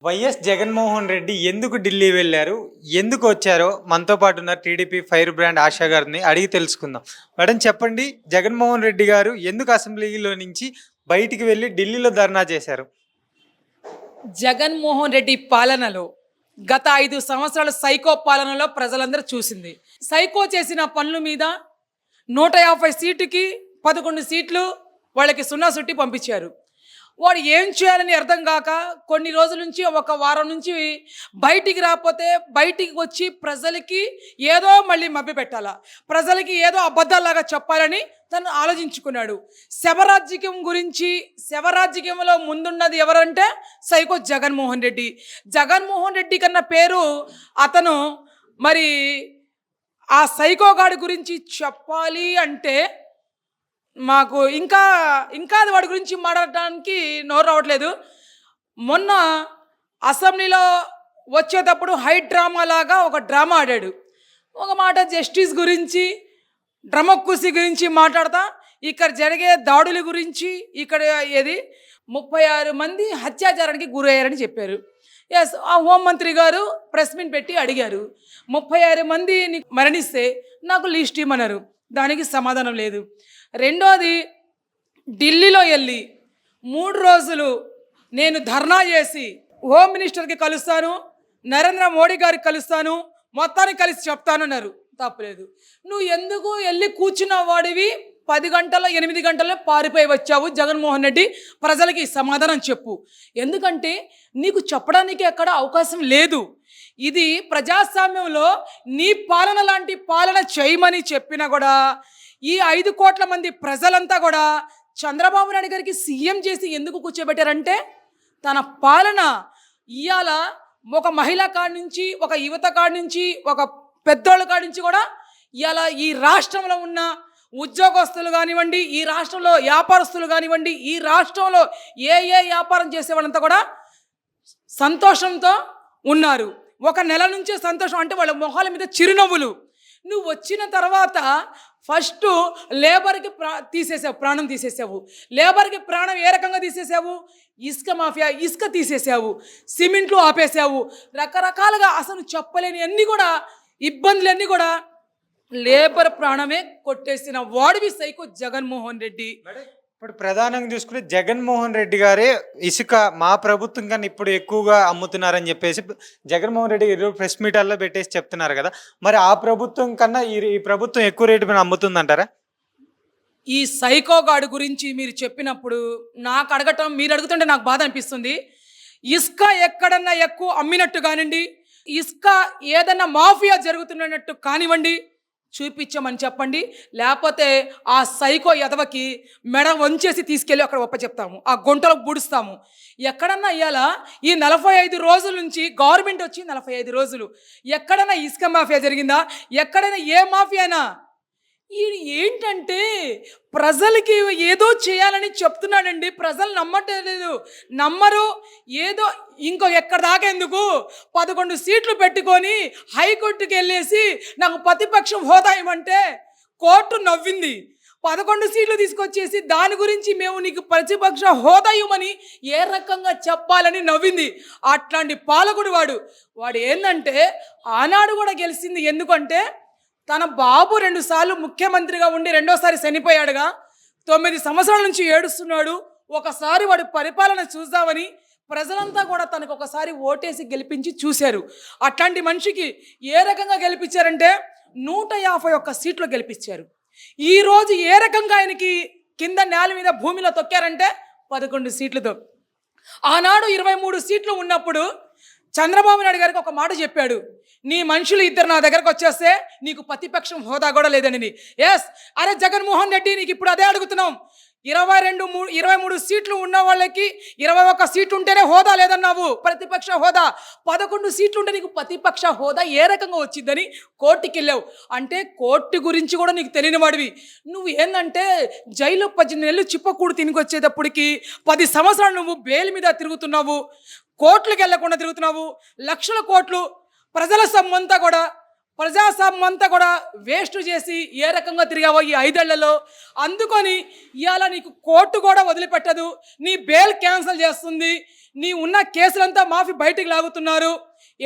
YS Jaganmohan Reddy ఎందుకు ఢిల్లీ వెళ్ళారు? ఎందుకు వచ్చారో మనతో పాటు ఉన్న టీడీపీ ఫైర్ బ్రాండ్ ఆశా గారిని అడిగి తెలుసుకుందాం. మేడం చెప్పండి, జగన్మోహన్ రెడ్డి గారు ఎందుకు అసెంబ్లీలో నుంచి బయటికి వెళ్ళి ఢిల్లీలో ధర్నా చేశారు? జగన్మోహన్ రెడ్డి పాలనలో గత 5 సంవత్సరాల సైకో పాలనలో ప్రజలందరూ చూసింది. సైకో చేసిన పనుల మీద 150 సీటుకి 11 సీట్లు వాళ్ళకి సున్నా సుట్టి పంపించారు. వాడు ఏం చేయాలని అర్థం కాక కొన్ని రోజుల నుంచి, ఒక వారం నుంచి బయటికి రాకపోతే బయటికి వచ్చి ప్రజలకి ఏదో మళ్ళీ మభ్యపెట్టాలా, ప్రజలకి ఏదో అబద్ధాలాగా చెప్పాలని తను ఆలోచించుకున్నాడు. శవరాజ్యం గురించి, శవరాజ్యంలో ముందున్నది ఎవరంటే సైకో జగన్మోహన్ రెడ్డి. జగన్మోహన్ రెడ్డి కన్నా పేరు అతను. మరి ఆ సైకోగాడి గురించి చెప్పాలి అంటే మాకు ఇంకా ఇంకా వాడి గురించి మాట్లాడడానికి నోరు రావట్లేదు. మొన్న అసెంబ్లీలో వచ్చేటప్పుడు హై డ్రామా లాగా ఒక డ్రామా ఆడాడు. ఒక మాట జస్టిస్ గురించి, డ్రమక్కుసి గురించి మాట్లాడతా, ఇక్కడ జరిగే దాడుల గురించి, ఇక్కడ 36 మంది అత్యాచారానికి గురయ్యారని చెప్పారు. ఎస్, ఆ హోంమంత్రి గారు ప్రెస్ మీట్ పెట్టి అడిగారు, 36 మంది మరణిస్తే నాకు లిస్ట్ ఇవ్వమన్నారు. దానికి సమాధానం లేదు. రెండోది, ఢిల్లీలో వెళ్ళి 3 రోజులు నేను ధర్నా చేసి హోమ్ మినిస్టర్కి కలుస్తాను, నరేంద్ర మోడీ గారికి కలుస్తాను, మొత్తానికి కలిసి చెప్తానన్నారు. తప్పలేదు. నువ్వు ఎందుకు వెళ్ళి కూర్చున్న వాడివి 10 గంటల 8 గంటల్లో పారిపోయి వచ్చావు జగన్మోహన్ రెడ్డి? ప్రజలకి సమాధానం చెప్పు. ఎందుకంటే నీకు చెప్పడానికి ఎక్కడ అవకాశం లేదు. ఇది ప్రజాస్వామ్యంలో నీ పాలన లాంటి పాలన చేయమని చెప్పినా కూడా ఈ 5 కోట్ల మంది ప్రజలంతా కూడా చంద్రబాబు నాయుడు గారికి సీఎం చేసి ఎందుకు కూర్చోబెట్టారంటే తన పాలన ఇవాళ ఒక మహిళ కాడి నుంచి, ఒక యువత కాడి నుంచి, ఒక పెద్దోళ్ళ కాడి నుంచి కూడా ఇవాళ ఈ రాష్ట్రంలో ఉన్న ఉద్యోగస్తులు కానివ్వండి, ఈ రాష్ట్రంలో వ్యాపారస్తులు కానివ్వండి, ఈ రాష్ట్రంలో ఏ వ్యాపారం చేసే వాళ్ళంతా కూడా సంతోషంతో ఉన్నారు. ఒక నెల నుంచే సంతోషం, అంటే వాళ్ళ మొహాల మీద చిరునవ్వులు. నువ్వు వచ్చిన తర్వాత ఫస్ట్ లేబర్కి ప్రాణం తీసేసావు. లేబర్కి ప్రాణం ఏ రకంగా తీసేసావు? ఇసుక మాఫియా, ఇసుక తీసేసావు, సిమెంట్లు ఆపేసావు, రకరకాలుగా అసలు చెప్పలేని అన్నీ కూడా ఇబ్బందులన్నీ కూడా లేబర్ ప్రాణమే కొట్టేసిన వాడివి సైకో జగన్మోహన్ రెడ్డి. ఇప్పుడు ప్రధానంగా చూసుకుంటే జగన్మోహన్ రెడ్డి గారే ఇసుక మా ప్రభుత్వం కన్నా ఇప్పుడు ఎక్కువగా అమ్ముతున్నారని చెప్పేసి జగన్మోహన్ రెడ్డి ఈరోజు ప్రెస్ మీటర్లో పెట్టేసి చెప్తున్నారు కదా. మరి ఆ ప్రభుత్వం కన్నా ఈ ప్రభుత్వం ఎక్కువ రేటు మీద అమ్ముతుందంటారా? ఈ సైకోగాడు గురించి మీరు చెప్పినప్పుడు నాకు అడగటం, మీరు అడుగుతుంటే నాకు బాధ అనిపిస్తుంది. ఇసుక ఎక్కడన్నా ఎక్కువ అమ్మినట్టు కానివ్వండి, ఇసుక ఏదన్నా మాఫియా జరుగుతున్నట్టు కానివ్వండి, చూపించమని చెప్పండి. లేకపోతే ఆ సైకో ఎదవకి మెడ వంచేసి తీసుకెళ్ళి అక్కడ ఒప్పచెప్తాము, ఆ గుంటలో బుడుస్తాము. ఎక్కడన్నా ఇవాళ ఈ 45 రోజుల నుంచి గవర్నమెంట్ వచ్చి 45 రోజులు ఎక్కడన్నా ఇసుక మాఫియా జరిగిందా? ఎక్కడైనా ఏ మాఫియానా? ఏంటంటే ప్రజలకి ఏదో చేయాలని చెప్తున్నాడండి. ప్రజలు నమ్మట్లేదు, నమ్మరు. ఏదో ఇంకో ఎక్కడ దాకా ఎందుకు 11 సీట్లు పెట్టుకొని హైకోర్టుకి వెళ్ళేసి నాకు ప్రతిపక్షం హోదా ఇవ్వమంటే కోర్టు నవ్వింది. 11 సీట్లు తీసుకొచ్చేసి దాని గురించి మేము నీకు ప్రతిపక్ష హోదా ఇవ్వమని ఏ రకంగా చెప్పాలని నవ్వింది. అట్లాంటి పాలకుడు వాడు ఏంటంటే ఆనాడు కూడా గెలిచింది. ఎందుకంటే తన బాబు 2 సార్లు ముఖ్యమంత్రిగా ఉండి రెండోసారి చనిపోయాడుగా. 9 సంవత్సరాల నుంచి ఏడుస్తున్నాడు. ఒకసారి వాడి పరిపాలన చూద్దామని ప్రజలంతా కూడా తనకు ఒకసారి ఓటేసి గెలిపించి చూశారు. అట్లాంటి మనిషికి ఏ రకంగా గెలిపించారంటే 151 సీట్లు గెలిపించారు. ఈరోజు ఏ రకంగా ఆయనకి కింద నేల మీద భూమిలో తొక్కారంటే 11 సీట్లతో. ఆనాడు 23 సీట్లు ఉన్నప్పుడు చంద్రబాబు నాయుడు గారికి ఒక మాట చెప్పాడు, నీ మనుషులు 2 నా దగ్గరకు వచ్చేస్తే నీకు ప్రతిపక్షం హోదా కూడా లేదని. ఎస్, అరే జగన్మోహన్ రెడ్డి, నీకు ఇప్పుడు అదే అడుగుతున్నాం. 23 సీట్లు ఉన్న వాళ్ళకి 21 సీట్లు ఉంటేనే హోదా లేదన్నావు, ప్రతిపక్ష హోదా. 11 సీట్లు ఉంటే నీకు ప్రతిపక్ష హోదా ఏ రకంగా వచ్చిందని కోర్టుకి వెళ్ళావు. అంటే కోర్టు గురించి కూడా నీకు తెలియని వాడివి. నువ్వు ఏంటంటే జైలు 18 నెలలు చిప్పకూడు తినికొచ్చేటప్పటికి 10 సంవత్సరాలు నువ్వు బెయిల్ మీద తిరుగుతున్నావు, కోర్టులకు వెళ్లకుండా తిరుగుతున్నావు. లక్షల కోట్లు ప్రజల సొమ్మంతా కూడా ప్రజాస్వామ్యం అంతా కూడా వేస్ట్ చేసి ఏ రకంగా తిరిగావో ఈ 5 ఏళ్లలో, అందుకొని ఇవాళ నీకు కోర్టు కూడా వదిలిపెట్టదు, నీ బెయిల్ క్యాన్సిల్ చేస్తుంది, నీ ఉన్న కేసులంతా మాఫీ బయటికి లాగుతున్నారు,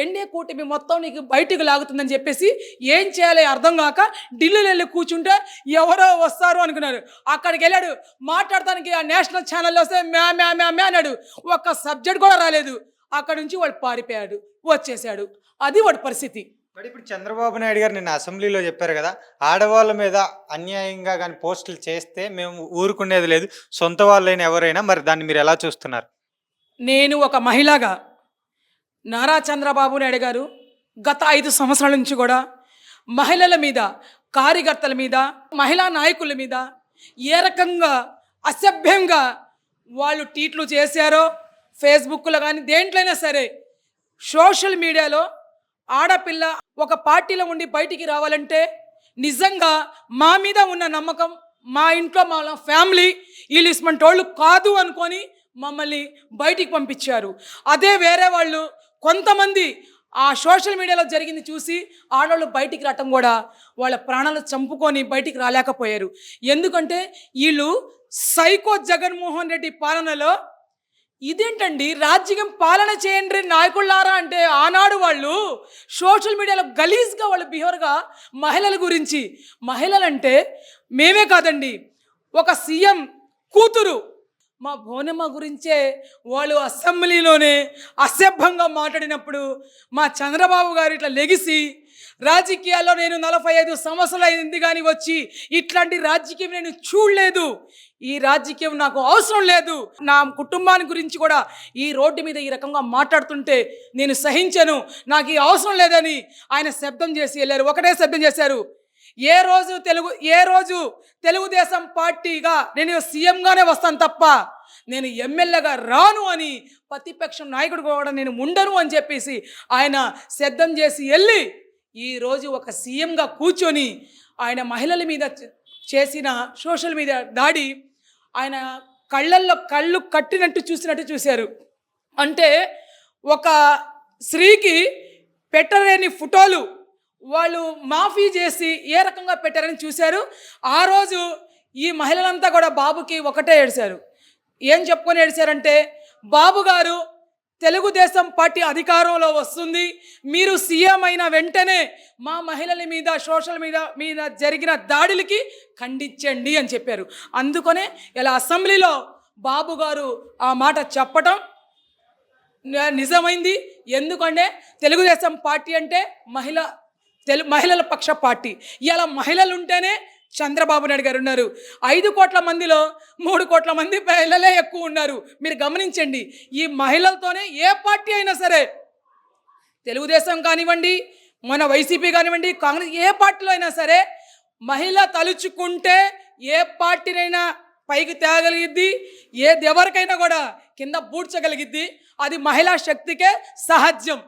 ఎన్డీఏ కూటమి మొత్తం నీకు బయటికి లాగుతుందని చెప్పేసి ఏం చేయాలి అర్థం కాక ఢిల్లీలో వెళ్ళి కూర్చుంటే ఎవరో వస్తారు అనుకున్నారు. అక్కడికి వెళ్ళాడు మాట్లాడటానికి, ఆ నేషనల్ ఛానల్లో వస్తే మ్యా మ్యా మ్యా మ్యా అన్నాడు, ఒక్క సబ్జెక్ట్ కూడా రాలేదు. అక్కడి నుంచి వాడు పారిపోయాడు, వచ్చేసాడు. అది వాడి పరిస్థితి. మరి ఇప్పుడు చంద్రబాబు నాయుడు గారు నిన్న అసెంబ్లీలో చెప్పారు కదా, ఆడవాళ్ళ మీద అన్యాయంగా కానీ పోస్టులు చేస్తే మేము ఊరుకునేది లేదు, సొంత వాళ్ళైనా ఎవరైనా. మరి దాన్ని మీరు ఎలా చూస్తున్నారు? నేను ఒక మహిళగా నారా చంద్రబాబు నాయుడు గారు గత 5 సంవత్సరాల నుంచి కూడా మహిళల మీద, కార్యకర్తల మీద, మహిళా నాయకుల మీద ఏ రకంగా అసభ్యంగా వాళ్ళు ట్వీట్లు చేశారో, ఫేస్బుక్లో కానీ దేంట్లైనా సరే, సోషల్ మీడియాలో ఆడపిల్ల ఒక పార్టీలో ఉండి బయటికి రావాలంటే నిజంగా మా మీద ఉన్న నమ్మకం, మా ఇంట్లో మా ఫ్యామిలీ వీళ్ళు ఇస్మంటోళ్ళు కాదు అనుకొని మమ్మల్ని బయటికి పంపించారు. అదే వేరే వాళ్ళు కొంతమంది ఆ సోషల్ మీడియాలో జరిగింది చూసి ఆడవాళ్ళు బయటికి రావటం కూడా వాళ్ళ ప్రాణాలు చంపుకొని బయటికి రాలేకపోయారు. ఎందుకంటే వీళ్ళు సైకో జగన్మోహన్ రెడ్డి పాలనలో ఇదేంటండి రాజ్యం పాలన చేయండి నాయకుళ్ళారా అంటే ఆనాడు వాళ్ళు సోషల్ మీడియాలో గలీజ్గా వాళ్ళు బిహేవర్గా మహిళల గురించి, మహిళలంటే మేమే కాదండి, ఒక సీఎం కూతురు మా బోనమ్మ గురించే వాళ్ళు అసెంబ్లీలోనే అసభ్యంగా మాట్లాడినప్పుడు మా చంద్రబాబు గారు ఇట్లా లెగిసి, రాజకీయాల్లో నేను 45 సంవత్సరాలు అయింది కానీ వచ్చి ఇట్లాంటి రాజకీయం నేను చూడలేదు, ఈ రాజకీయం నాకు అవసరం లేదు, నా కుటుంబాన్ని గురించి కూడా ఈ రోడ్డు మీద ఈ రకంగా మాట్లాడుతుంటే నేను సహించను, నాకు ఈ అవసరం లేదని ఆయన శబ్దం చేసి వెళ్ళారు. ఒకటే శబ్దం చేశారు, ఏ రోజు తెలుగుదేశం పార్టీగా నేను సీఎంగానే వస్తాను తప్ప నేను ఎమ్మెల్యేగా రాను అని, ప్రతిపక్షం నాయకుడు కూడా నేను ఉండను అని చెప్పేసి ఆయన శబ్దం చేసి వెళ్ళి ఈరోజు ఒక సీఎంగా కూర్చొని ఆయన మహిళల మీద చేసిన సోషల్ మీడియా దాడి ఆయన కళ్ళల్లో కళ్ళు కట్టినట్టు చూశారు. అంటే ఒక స్త్రీకి పెట్టలేని ఫోటోలు వాళ్ళు మాఫీ చేసి ఏ రకంగా పెట్టారని చూశారు. ఆ రోజు ఈ మహిళలంతా కూడా బాబుకి ఒకటే ఏడ్చారు. ఏం చెప్పుకొని ఏడ్చారంటే, బాబు గారు తెలుగుదేశం పార్టీ అధికారంలో వస్తుంది, మీరు సీఎం అయిన వెంటనే మా మహిళల మీద సోషల్ మీద జరిగిన దాడులకి ఖండించండి అని చెప్పారు. అందుకనే ఇలా అసెంబ్లీలో బాబు గారు ఆ మాట చెప్పటం నిజమైంది. ఎందుకంటే తెలుగుదేశం పార్టీ అంటే మహిళల పక్ష పార్టీ. ఇలా మహిళలు ఉంటేనే చంద్రబాబు నాయుడు గారు ఉన్నారు. 5 కోట్ల మందిలో 3 కోట్ల మంది మహిళలే ఎక్కువ ఉన్నారు. మీరు గమనించండి, ఈ మహిళలతోనే ఏ పార్టీ అయినా సరే, తెలుగుదేశం కానివ్వండి, మన వైసీపీ కానివ్వండి, కాంగ్రెస్, ఏ పార్టీలో అయినా సరే మహిళ తలుచుకుంటే ఏ పార్టీనైనా పైకి తేగలిగిద్ది, ఎవరికైనా కూడా కింద పూడ్చగలిగిద్ది. అది మహిళా శక్తికే సహజం.